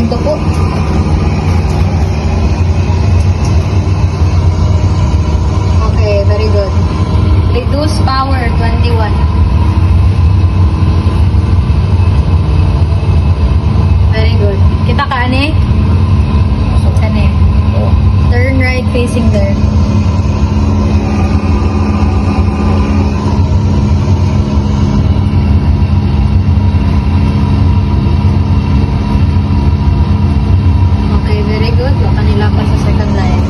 pinto po. Okay, very good. Reduce power, 21. Very good. Kita ka, ane? Ane. Oh. Turn right facing there. Okay, very good. Baka nila pa sa second line.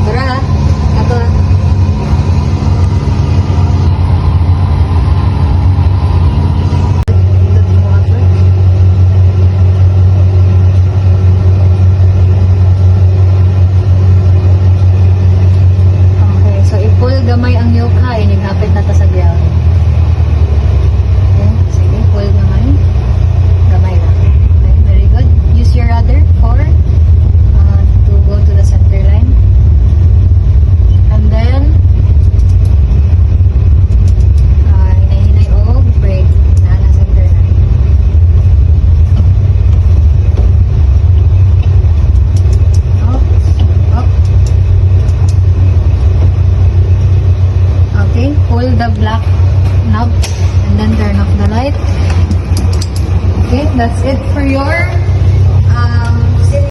Tara, ha? Ato, ha? Okay, so i-pull gamay ang yoke ha. Inigapit na ta sa ground. Okay, sige, pull gamay. Gamay lang. Okay, very good. Use your rudder to go to the center line. And then, hinay-hinay o brake na center line. Up, up. Okay, pull the black knob and then turn off the light. Okay, that's it for your